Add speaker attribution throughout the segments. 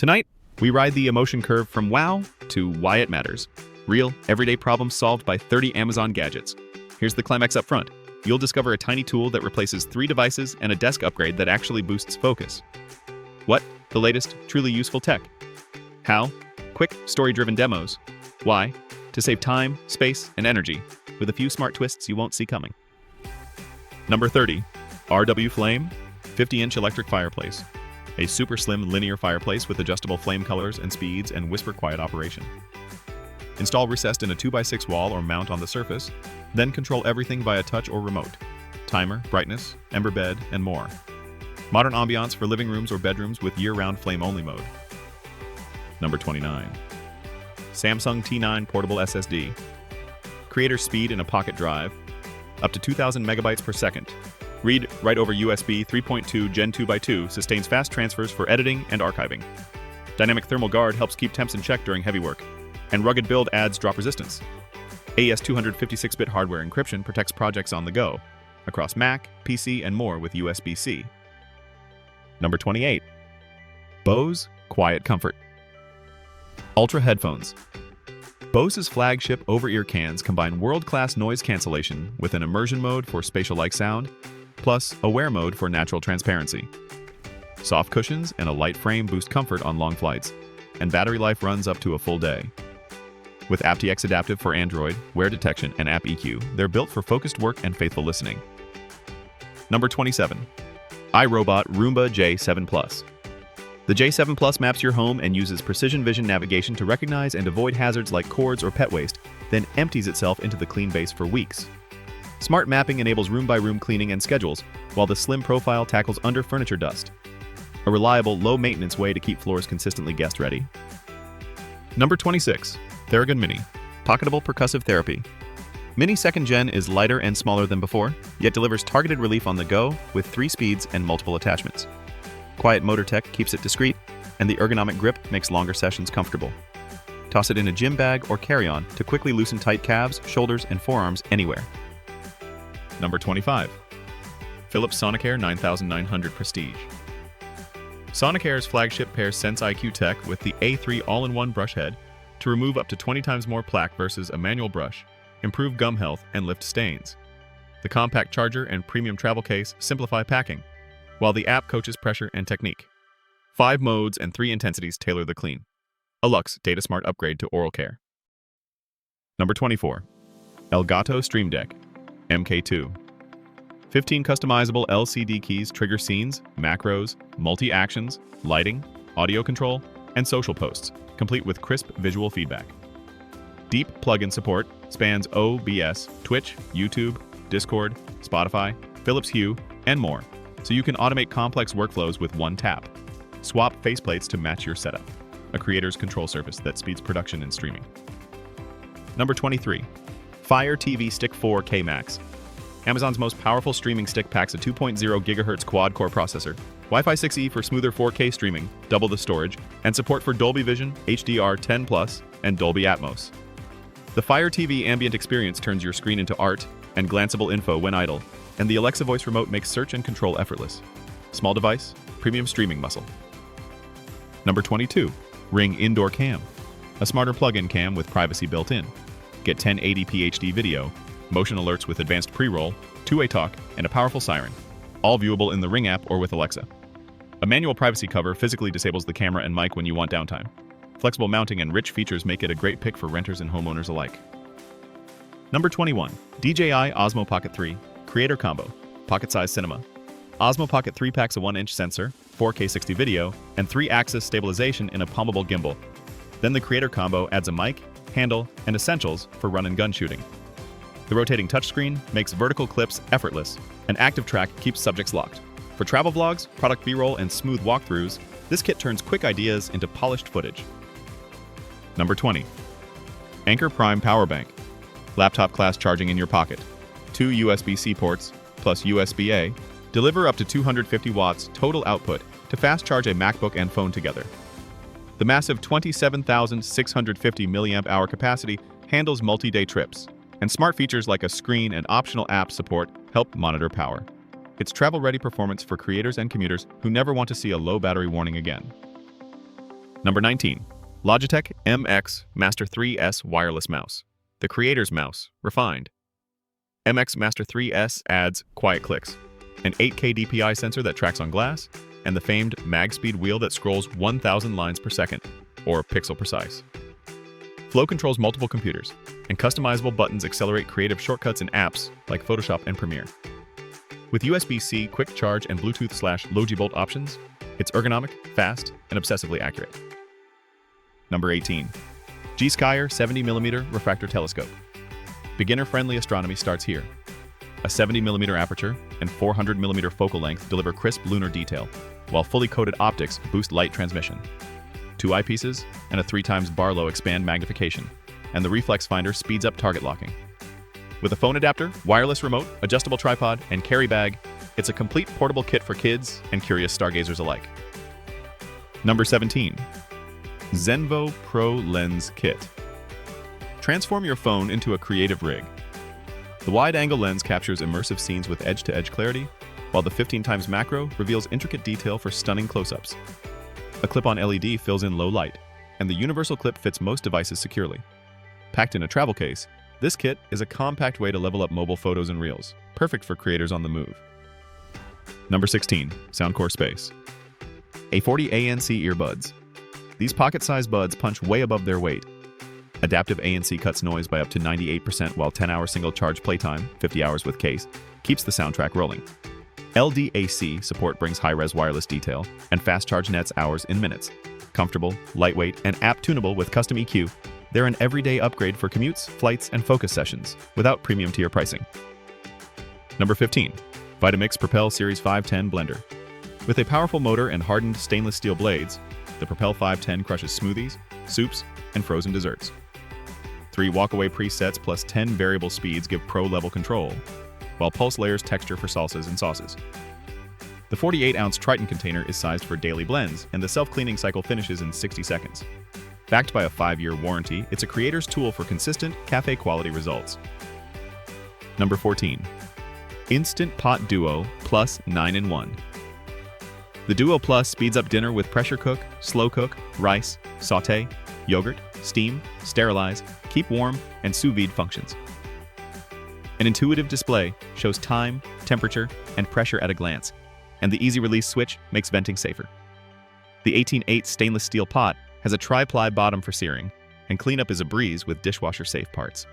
Speaker 1: Tonight, we ride the emotion curve from wow to why it matters. Real, everyday problems solved by 30 Amazon gadgets. Here's the climax up front. You'll discover a tiny tool that replaces 3 devices and a desk upgrade that actually boosts focus. What? The latest, truly useful tech. How? Quick, story-driven demos. Why? To save time, space, and energy, with a few smart twists you won't see coming. Number 30. RW Flame 50-inch electric fireplace. A super slim linear fireplace with adjustable flame colors and speeds and whisper-quiet operation. Install recessed in a 2x6 wall or mount on the surface, then control everything via touch or remote. Timer, brightness, ember bed, and more. Modern ambiance for living rooms or bedrooms with year-round flame-only mode. Number 29. Samsung T9 Portable SSD. Creator speed in a pocket drive, up to 2,000 megabytes per second. Read, write over USB 3.2 Gen 2x2 sustains fast transfers for editing and archiving. Dynamic thermal guard helps keep temps in check during heavy work. And rugged build adds drop resistance. AES 256-bit hardware encryption protects projects on the go, across Mac, PC, and more with USB-C. Number 28. Bose Quiet Comfort. Ultra Headphones. Bose's flagship over-ear cans combine world-class noise cancellation with an immersion mode for spatial-like sound, plus a wear mode for natural transparency. Soft cushions and a light frame boost comfort on long flights, and battery life runs up to a full day. With aptX Adaptive for Android, wear detection, and app EQ, they're built for focused work and faithful listening. Number 27. iRobot Roomba J7 Plus. The J7 Plus maps your home and uses precision vision navigation to recognize and avoid hazards like cords or pet waste, then empties itself into the clean base for weeks. Smart mapping enables room-by-room cleaning and schedules, while the slim profile tackles under furniture dust. A reliable, low-maintenance way to keep floors consistently guest-ready. Number 26. Theragun Mini Pocketable Percussive Therapy. Mini 2nd Gen is lighter and smaller than before, yet delivers targeted relief on the go with 3 speeds and multiple attachments. Quiet motor tech keeps it discreet, and the ergonomic grip makes longer sessions comfortable. Toss it in a gym bag or carry-on to quickly loosen tight calves, shoulders, and forearms anywhere. Number 25. Philips Sonicare 9900 Prestige. Sonicare's flagship pairs Sense IQ tech with the A3 all-in-one brush head to remove up to 20 times more plaque versus a manual brush, improve gum health, and lift stains. The compact charger and premium travel case simplify packing, while the app coaches pressure and technique. 5 modes and 3 intensities tailor the clean. A luxe DataSmart upgrade to oral care. Number 24. Elgato Stream Deck MK2. 15 customizable LCD keys trigger scenes, macros, multi-actions, lighting, audio control, and social posts, complete with crisp visual feedback. Deep plugin support spans OBS, Twitch, YouTube, Discord, Spotify, Philips Hue, and more, so you can automate complex workflows with one tap. Swap faceplates to match your setup. A creator's control surface that speeds production and streaming. Number 23. Fire TV Stick 4K Max. Amazon's most powerful streaming stick packs a 2.0 GHz quad-core processor, Wi-Fi 6E for smoother 4K streaming, double the storage, and support for Dolby Vision, HDR10+, and Dolby Atmos. The Fire TV ambient experience turns your screen into art and glanceable info when idle, and the Alexa voice remote makes search and control effortless. Small device, premium streaming muscle. Number 22. Ring Indoor Cam. A smarter plug-in cam with privacy built in. Get 1080p HD video, motion alerts with advanced pre-roll, two-way talk, and a powerful siren. All viewable in the Ring app or with Alexa. A manual privacy cover physically disables the camera and mic when you want downtime. Flexible mounting and rich features make it a great pick for renters and homeowners alike. Number 21. DJI Osmo Pocket 3 Creator Combo Pocket-Size Cinema. Osmo Pocket 3 packs a 1-inch sensor, 4K 60 video, and 3-axis stabilization in a palmable gimbal. Then the Creator Combo adds a mic, handle, and essentials for run-and-gun shooting. The rotating touchscreen makes vertical clips effortless, and Active Track keeps subjects locked. For travel vlogs, product B-roll, and smooth walkthroughs, this kit turns quick ideas into polished footage. Number 20. Anker Prime Power Bank. Laptop-class charging in your pocket. 2 USB-C ports, plus USB-A, deliver up to 250 watts total output to fast charge a MacBook and phone together. The massive 27,650 mAh capacity handles multi-day trips, and smart features like a screen and optional app support help monitor power. It's travel-ready performance for creators and commuters who never want to see a low battery warning again. Number 19. Logitech MX Master 3S Wireless Mouse. The creator's mouse, refined. MX Master 3S adds quiet clicks, an 8K DPI sensor that tracks on glass, and the famed mag-speed wheel that scrolls 1,000 lines per second, or pixel precise. Flow controls multiple computers, and customizable buttons accelerate creative shortcuts in apps like Photoshop and Premiere. With USB-C quick charge and Bluetooth/Logibolt options, it's ergonomic, fast, and obsessively accurate. Number 18. G-Skyer 70mm Refractor Telescope. Beginner-friendly astronomy starts here. A 70mm aperture and 400mm focal length deliver crisp lunar detail, while fully coated optics boost light transmission. 2 eyepieces and a 3x Barlow expand magnification, and the reflex finder speeds up target locking. With a phone adapter, wireless remote, adjustable tripod, and carry bag, it's a complete portable kit for kids and curious stargazers alike. Number 17. Zenvo Pro Lens Kit. Transform your phone into a creative rig. The wide-angle lens captures immersive scenes with edge-to-edge clarity, while the 15x macro reveals intricate detail for stunning close-ups. A clip-on LED fills in low light, and the universal clip fits most devices securely. Packed in a travel case, this kit is a compact way to level up mobile photos and reels, perfect for creators on the move. Number 16. Soundcore Space. A40 ANC earbuds. These pocket-sized buds punch way above their weight. Adaptive ANC cuts noise by up to 98%, while 10-hour single-charge playtime, 50 hours with case, keeps the soundtrack rolling. LDAC support brings high-res wireless detail, and fast charge nets hours in minutes. Comfortable, lightweight, and app-tunable with custom EQ, they're an everyday upgrade for commutes, flights, and focus sessions, without premium tier pricing. Number 15. Vitamix Propel Series 510 Blender. With a powerful motor and hardened stainless steel blades, the Propel 510 crushes smoothies, soups, and frozen desserts. 3 walkaway presets plus 10 variable speeds give pro-level control, while Pulse layers texture for salsas and sauces. The 48-ounce Triton container is sized for daily blends, and the self-cleaning cycle finishes in 60 seconds. Backed by a 5-year warranty, it's a creator's tool for consistent, cafe-quality results. Number 14. Instant Pot Duo Plus 9-in-1. The Duo Plus speeds up dinner with pressure cook, slow cook, rice, sauté, yogurt, steam, sterilize, keep warm, and sous vide functions. An intuitive display shows time, temperature, and pressure at a glance, and the easy release switch makes venting safer. The 18/8 stainless steel pot has a tri-ply bottom for searing, and cleanup is a breeze with dishwasher safe parts.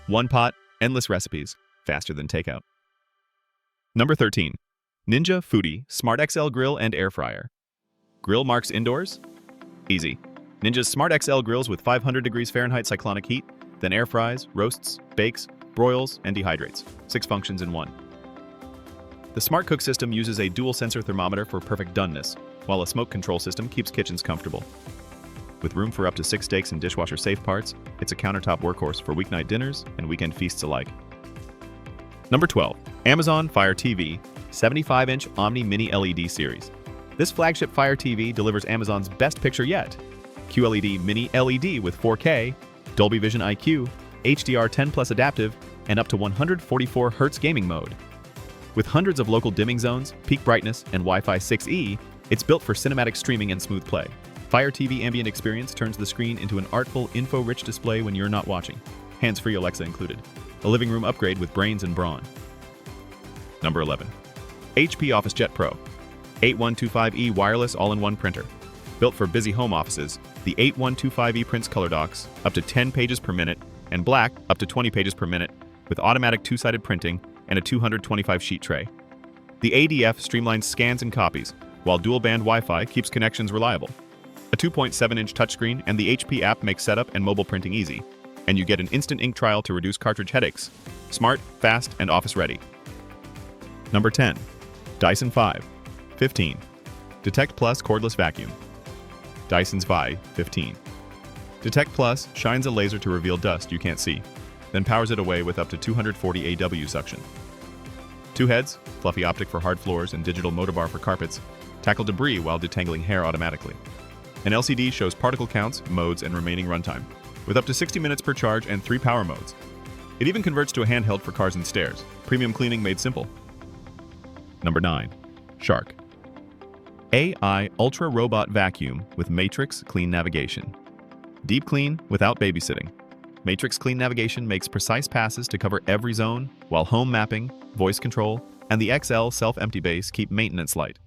Speaker 1: One pot, endless recipes, faster than takeout. Number 13. Ninja Foodie Smart XL Grill and Air Fryer. Grill marks indoors? Easy. Ninja's Smart XL grills with 500 degrees Fahrenheit cyclonic heat, then air fries, roasts, bakes, broils, and dehydrates. 6 functions in one. The Smart Cook system uses a dual sensor thermometer for perfect doneness, while a smoke control system keeps kitchens comfortable. With room for up to 6 steaks and dishwasher safe parts, it's a countertop workhorse for weeknight dinners and weekend feasts alike. Number 12. Amazon Fire TV 75-inch Omni Mini LED Series. This flagship Fire TV delivers Amazon's best picture yet. QLED Mini LED with 4K, Dolby Vision IQ, HDR 10+ adaptive, and up to 144 Hz gaming mode. With hundreds of local dimming zones, peak brightness, and Wi-Fi 6E, it's built for cinematic streaming and smooth play. Fire TV Ambient Experience turns the screen into an artful, info-rich display when you're not watching. Hands-free Alexa included. A living room upgrade with brains and brawn. Number 11. HP OfficeJet Pro 8125E Wireless All-in-One Printer. Built for busy home offices, the 8125E prints color docs up to 10 pages per minute and black up to 20 pages per minute with automatic 2-sided printing and a 225-sheet tray. The ADF streamlines scans and copies, while dual-band Wi-Fi keeps connections reliable. A 2.7-inch touchscreen and the HP app make setup and mobile printing easy, and you get an instant ink trial to reduce cartridge headaches. Smart, fast, and office-ready. Number 10. Dyson Vi 15. Detect Plus Cordless Vacuum. Dyson's Vi 15. Detect Plus shines a laser to reveal dust you can't see, then powers it away with up to 240 AW suction. 2 heads, fluffy optic for hard floors and digital motor bar for carpets, tackle debris while detangling hair automatically. An LCD shows particle counts, modes, and remaining runtime, with up to 60 minutes per charge and 3 power modes. It even converts to a handheld for cars and stairs. Premium cleaning made simple. Number 9. Shark. AI Ultra Robot Vacuum with Matrix Clean Navigation. Deep clean without babysitting. Matrix Clean Navigation makes precise passes to cover every zone, while home mapping, voice control, and the XL self-empty base keep maintenance light.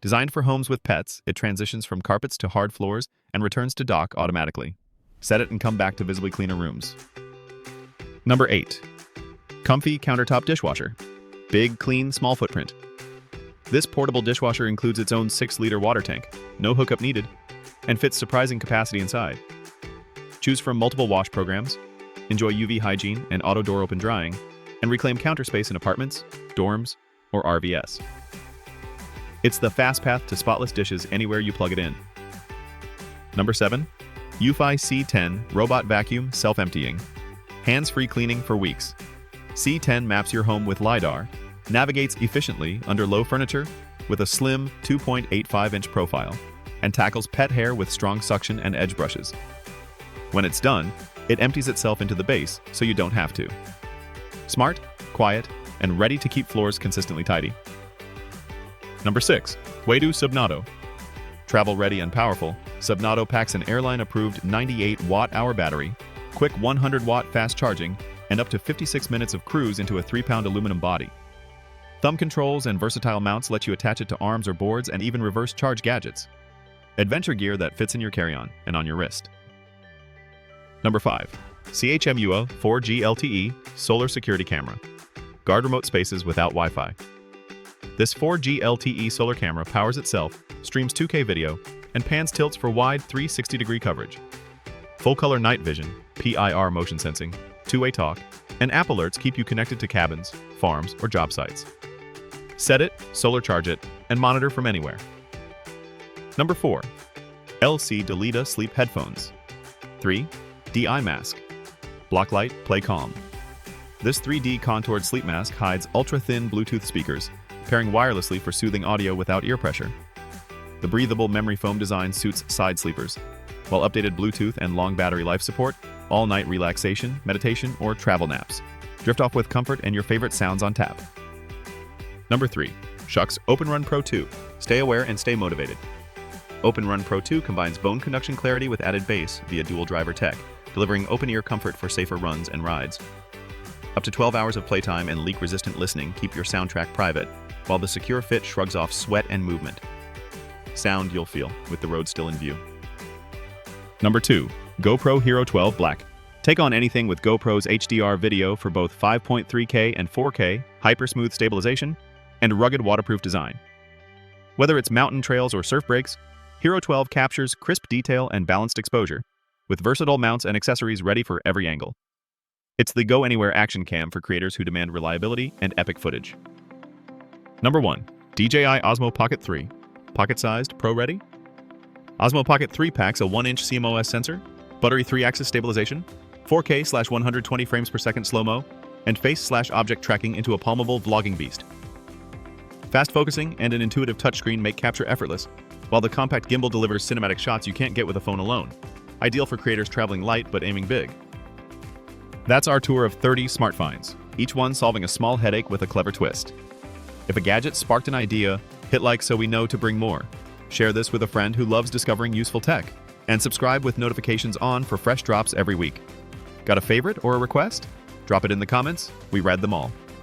Speaker 1: Designed for homes with pets, it transitions from carpets to hard floors and returns to dock automatically. Set it and come back to visibly cleaner rooms. Number 8. COMFEE Countertop Dishwasher. Big, clean, small footprint. This portable dishwasher includes its own 6-liter water tank, no hookup needed, and fits surprising capacity inside. Choose from multiple wash programs, enjoy UV hygiene and auto door open drying, and reclaim counter space in apartments, dorms, or RVS. It's the fast path to spotless dishes anywhere you plug it in. Number 7. eufy C10 Robot Vacuum Self-Emptying. Hands-free cleaning for weeks. C10 maps your home with LiDAR, navigates efficiently under low furniture with a slim 2.85-inch profile, and tackles pet hair with strong suction and edge brushes. When it's done, it empties itself into the base so you don't have to. Smart, quiet, and ready to keep floors consistently tidy. Number 6. Waydoo Subnado. Travel-ready and powerful, Subnado packs an airline-approved 98-watt-hour battery, quick 100-watt fast charging, and up to 56 minutes of cruise into a 3-pound aluminum body. Thumb controls and versatile mounts let you attach it to arms or boards and even reverse charge gadgets. Adventure gear that fits in your carry-on and on your wrist. Number 5. SEHMUA 4G LTE Solar Security Camera. Guard remote spaces without Wi-Fi. This 4G LTE solar camera powers itself, streams 2K video, and pans tilts for wide 360-degree coverage. Full-color night vision, PIR motion sensing, two-way talk, and app alerts keep you connected to cabins, farms, or job sites. Set it, solar charge it, and monitor from anywhere. Number 4. LC-dolida Sleep Headphones. 3. DI Mask. Block light, play calm. This 3D contoured sleep mask hides ultra-thin Bluetooth speakers, pairing wirelessly for soothing audio without ear pressure. The breathable memory foam design suits side sleepers, while updated Bluetooth and long battery life support all-night relaxation, meditation, or travel naps. Drift off with comfort and your favorite sounds on tap. Number 3. SHOKZ OpenRun Pro 2. Stay aware and stay motivated. OpenRun Pro 2 combines bone conduction clarity with added bass via dual driver tech, delivering open-ear comfort for safer runs and rides. Up to 12 hours of playtime and leak-resistant listening keep your soundtrack private, while the secure fit shrugs off sweat and movement. Sound you'll feel with the road still in view. Number 2. GoPro Hero 12 Black. Take on anything with GoPro's HDR video for both 5.3K and 4K, hyper-smooth stabilization, and rugged waterproof design. Whether it's mountain trails or surf breaks, Hero 12 captures crisp detail and balanced exposure, with versatile mounts and accessories ready for every angle. It's the go-anywhere action cam for creators who demand reliability and epic footage. Number 1. DJI Osmo Pocket 3. Pocket-sized, pro-ready? Osmo Pocket 3 packs a 1-inch CMOS sensor, buttery 3-axis stabilization, 4K/120 frames per second slow-mo, and face/object tracking into a palmable vlogging beast. Fast focusing and an intuitive touchscreen make capture effortless, while the compact gimbal delivers cinematic shots you can't get with a phone alone. Ideal for creators traveling light but aiming big. That's our tour of 30 smart finds, each one solving a small headache with a clever twist. If a gadget sparked an idea, hit like so we know to bring more. Share this with a friend who loves discovering useful tech, and subscribe with notifications on for fresh drops every week. Got a favorite or a request? Drop it in the comments, we read them all.